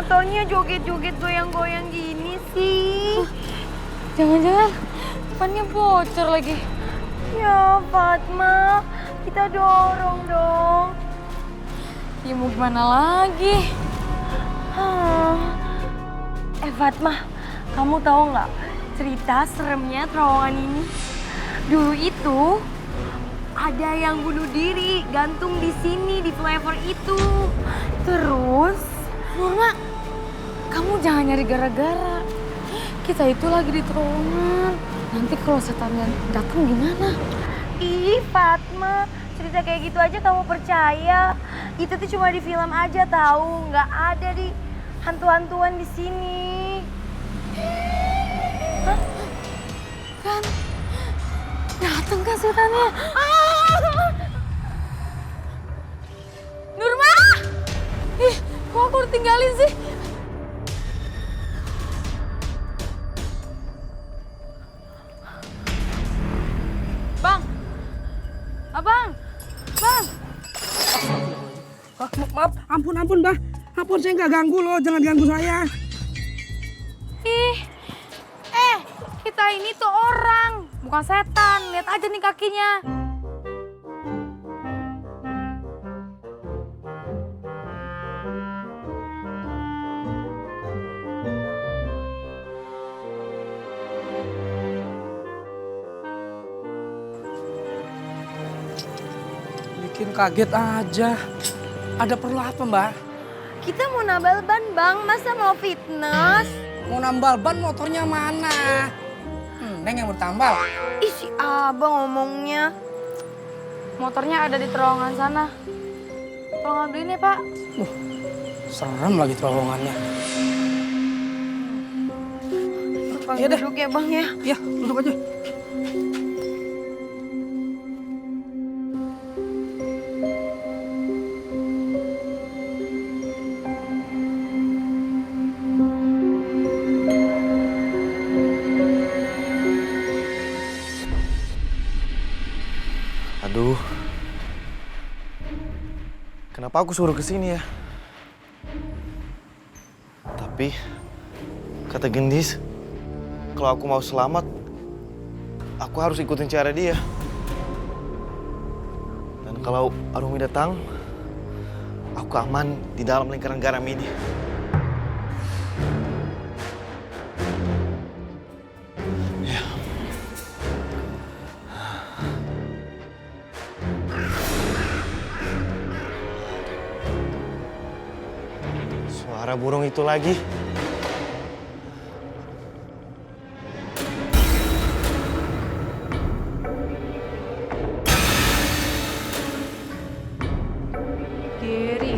motornya joget-joget goyang-goyang gini sih? Jangan-jangan bannya bocor lagi. Ya Fatma, kita dorong dong. Ya mau gimana lagi? Fatma, kamu tahu nggak cerita seremnya terowongan ini? Dulu itu ada yang bunuh diri gantung di sini di flyover itu. Terus, Nurma, kamu jangan nyari gara-gara. Kita itu lagi di terowongan. Nanti kalau setannya datang gimana? ih Fatma, cerita kayak gitu aja kamu percaya? Itu tuh cuma di film aja tahu, nggak ada di hantu-hantuan di sini. Hah? Kan datang kan setannya? Nurma! Ih, kok aku ditinggalin sih? Bang! Abang! Bang! Maaf, ampun Mbah. Ampun, saya nggak ganggu loh, jangan ganggu saya. Ih, kita ini tuh orang, bukan setan. Lihat aja nih kakinya. Bikin kaget aja. Ada perlu apa, Mbak? Kita mau nambal ban bang, masa mau fitness? Mau nambal ban, motornya mana? Neng yang bertambal. Ih si abang ngomongnya. Motornya ada di terowongan sana. Tolong ambilin ya, Pak. Serem lagi terowongannya. Bang Iya deh. duduk ya bang ya. Iya, duduk aja. Aduh, kenapa aku suruh kesini ya? Tapi, kata Gendis, kalau aku mau selamat, aku harus ikutin cara dia. Dan kalau Arumi datang, aku aman di dalam lingkaran garam ini. Suara burung itu lagi. Gary.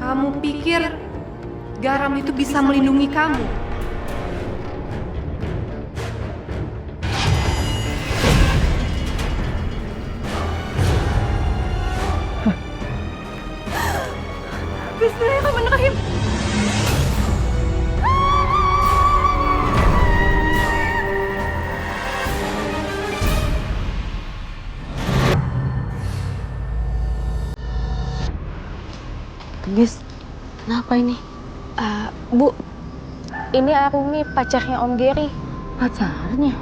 Kamu pikir garam itu bisa melindungi kamu? Bismillahirrahmanirrahim. Gendis, kenapa ini? Bu, ini Arumi pacarnya Om Gary. Pacarnya?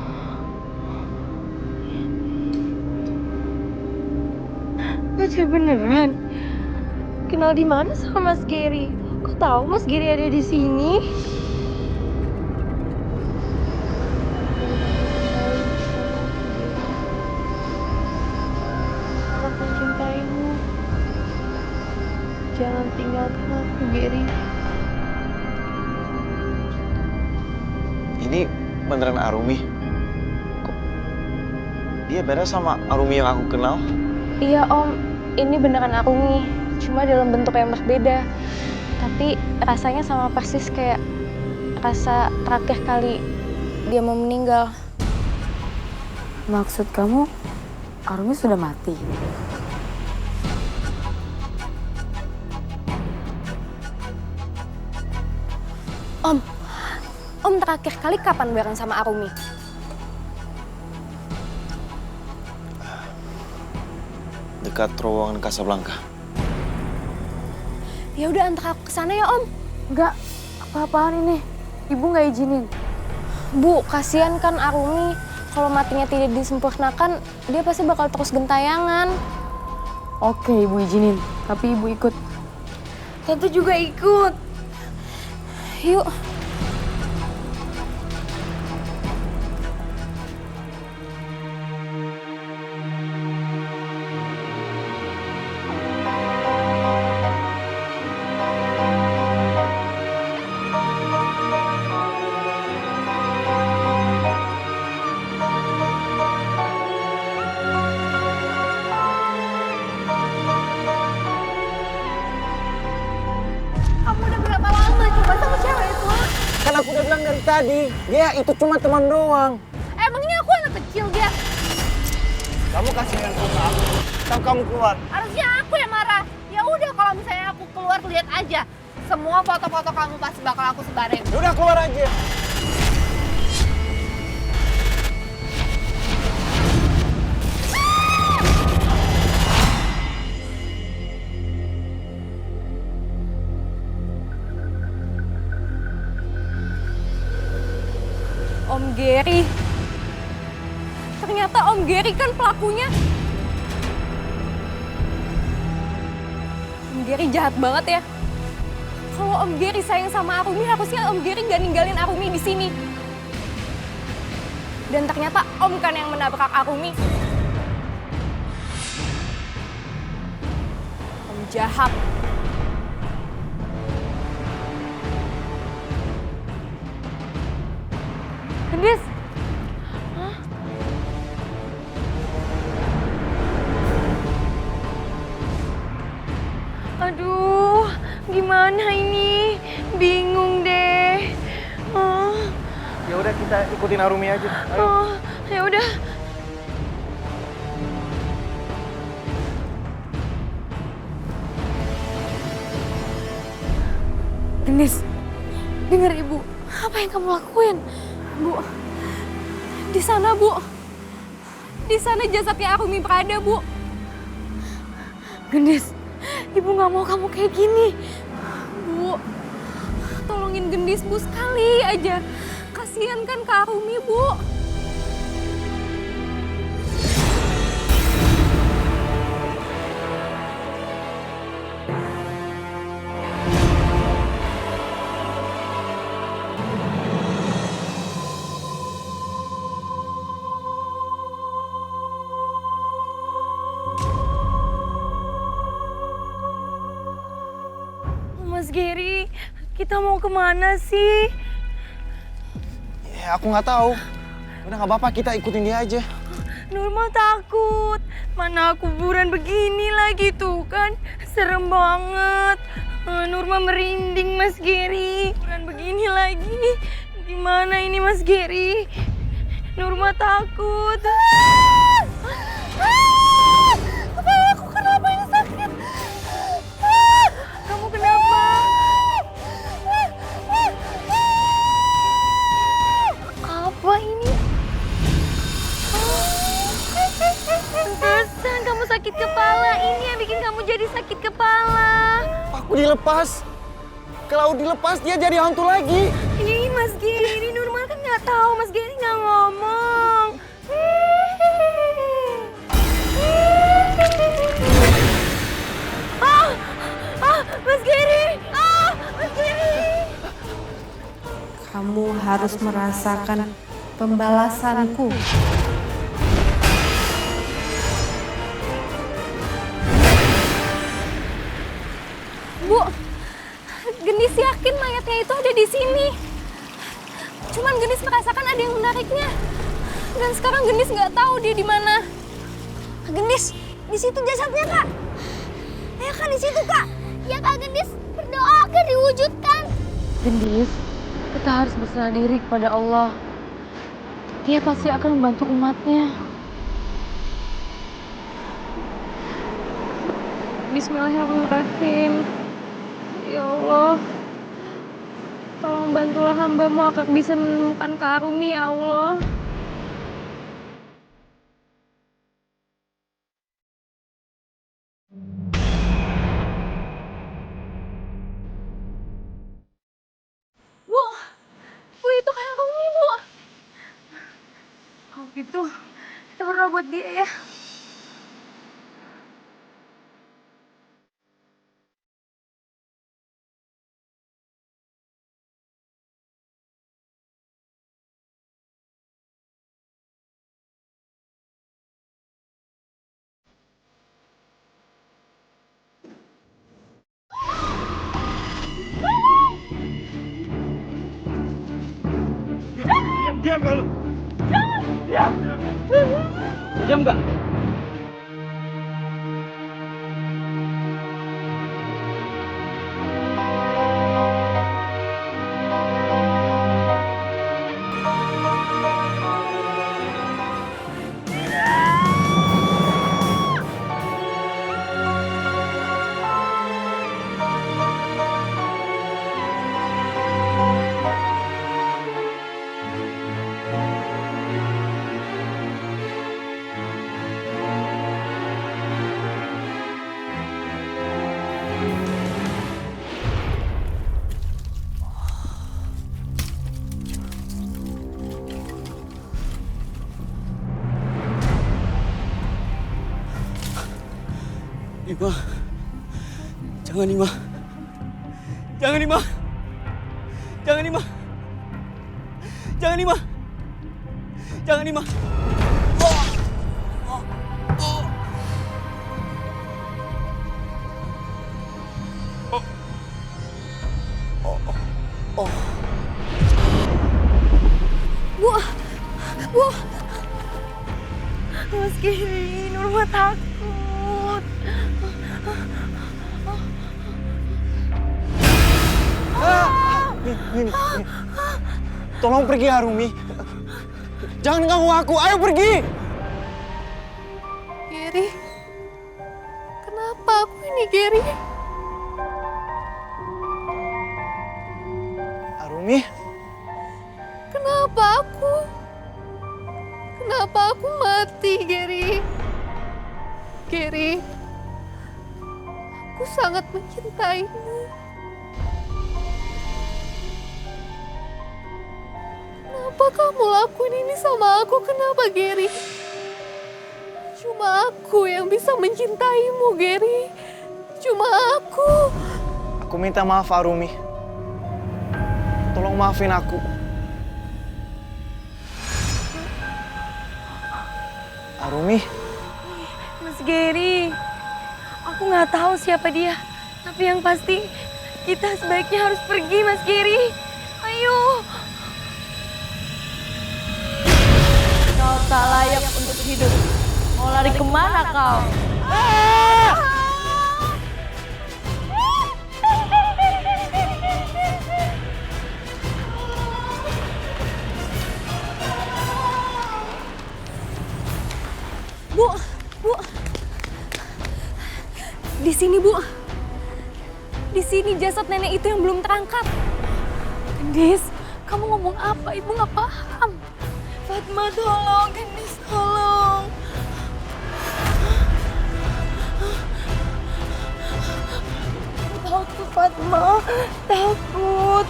Pacar beneran? Kenal di mana sama Mas Gary? Kok tahu Mas Gary ada di sini? Aku mencintaimu. Jangan tinggalkan aku, Gary. Ini beneran Arumi? Kok dia beda sama Arumi yang aku kenal? Iya Om, ini beneran Arumi. Cuma dalam bentuk yang berbeda. Tapi rasanya sama persis kayak rasa terakhir kali dia mau meninggal. Maksud kamu, Arumi sudah mati? Om terakhir kali kapan bareng sama Arumi? dekat terowongan Casablanca. Ya udah antar aku ke sana ya, Om. Enggak, apa-apaan ini? Ibu nggak izinin. Bu, kasihan kan Arumi. Kalau matinya tidak disempurnakan, dia pasti bakal terus gentayangan. Oke, ibu izinin. Tapi ibu ikut. Tante juga ikut. Yuk. Kamu udah berapa lama coba sama cewek itu? Kan aku udah bilang dari tadi, dia itu cuma teman doang. Emangnya aku anak kecil dia? Kamu kasih handphone ke aku, kan kamu keluar. Harusnya aku yang marah. Ya udah kalau misalnya aku keluar lihat aja. Semua foto-foto kamu pasti bakal aku sebarin. Ya udah keluar aja. Om Gary. Ternyata Om Gary kan pelakunya. Om Gary jahat banget ya. Kalau Om Gary sayang sama Arumi, harusnya Om Gary gak ninggalin Arumi di sini. Dan ternyata Om kan yang menabrak Arumi. Om jahat. Gendis, Aduh, gimana ini? Bingung deh. Ya udah kita ikutin Arumi aja. Ayo. Ya udah. Gendis, dengar ibu. Apa yang kamu lakuin? Bu, di sana Bu. Di sana jasadnya Arumi berada, Bu. Gendis, ibu nggak mau kamu kayak gini. Bu, tolongin Gendis Bu sekali aja. Kasihan kan ke Arumi, Bu. Mas Gary, kita mau kemana sih? Ya aku nggak tahu. Udah nggak apa-apa, kita ikutin dia aja. Nurma takut. Mana kuburan begini lagi tuh kan. Serem banget. Nurma merinding Mas Gary. Kuburan begini lagi. Gimana ini Mas Gary? Nurma takut. Kepala aku kenapa ini sakit? Kamu kenapa? Apa ini? Pantesan kamu sakit kepala. Ini yang bikin kamu jadi sakit kepala. Aku dilepas. Kalau dilepas dia jadi hantu lagi. Ih, Mas Gary, Nurma kan nggak tahu. Mas Gary nggak ngomong. Mas Gary! Mas Gary! Kamu harus merasakan pembalasanku. Bu, Gendis yakin mayatnya itu ada di sini. Cuman Gendis merasakan ada yang menariknya. Dan sekarang Gendis nggak tahu dia di mana. Gendis, di situ jasadnya, Kak. Ayo Kak, di situ, Kak. Ya Kak, Gendis berdoa agar diwujudkan. Gendis, kita harus berserah diri kepada Allah. Dia pasti akan membantu umatnya. Bismillahirrahmanirrahim. Ya Allah, tolong bantulah hamba-Mu agar bisa menemukan Kak Arumi, ya Allah. itu. Kita berdoa buat dia ya. Diam kalau. Diam. Diam nggak? Ima, jangan Ima, jangan Ima, jangan Ima, jangan Ima, jangan Ima. Bu, Mas Giri, Nurma takut. Min. Tolong pergi Harumi. Jangan ganggu aku, ayo pergi. Gary, kenapa aku ini Gary? Harumi, Kenapa aku? Kenapa aku mati, Gary? Gary, aku sangat mencintaimu. Kenapa kamu lakuin ini sama aku? Kenapa, Gary? Cuma aku yang bisa mencintaimu, Gary. Cuma aku. aku minta maaf Harumi. Tolong maafin aku. Harumi, Mas Gary, aku nggak tahu siapa dia. Tapi yang pasti kita sebaiknya harus pergi, Mas Gary. Ayo. Kau tak layak untuk hidup. Mau lari kemana kau? Bu. Di sini, Bu. Di sini jasad nenek itu yang belum terangkat. Gendis, kamu ngomong apa? Ibu nggak paham. Fatma, tolong. Gendis, tolong. Takut, Fatma. Takut.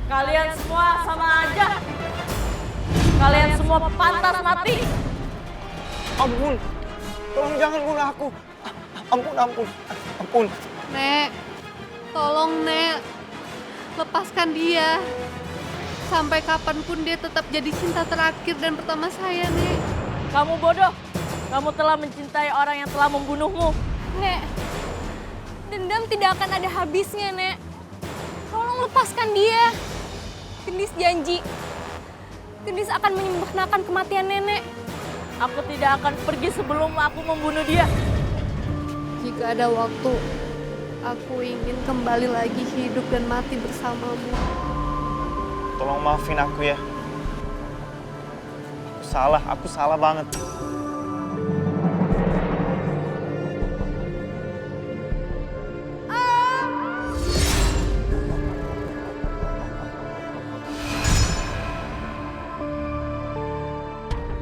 Kalian semua sama aja. Kalian semua pantas mati. ampun. Tolong jangan bunuh aku. Ampun. Nek, tolong Nek, lepaskan dia. Sampai kapanpun dia tetap jadi cinta terakhir dan pertama saya, Nek. Kamu bodoh. Kamu telah mencintai orang yang telah membunuhmu. Nek, dendam tidak akan ada habisnya, Nek. Tolong lepaskan dia. Gendis janji. Gendis akan menyempurnakan kematian nenek. Aku tidak akan pergi sebelum aku membunuh dia. Jika ada waktu, aku ingin kembali lagi hidup dan mati bersamamu. Tolong maafin aku ya. Aku salah banget.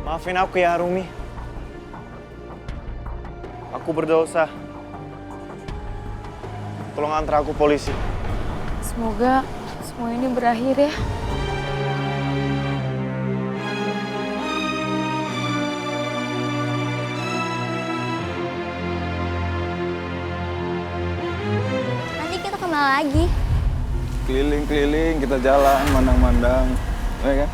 Maafin aku ya Harumi. Aku berdosa. Tolong antar aku polisi. Semoga semua ini berakhir ya. kemana lagi? Keliling-keliling kita jalan, mandang-mandang, ya kan?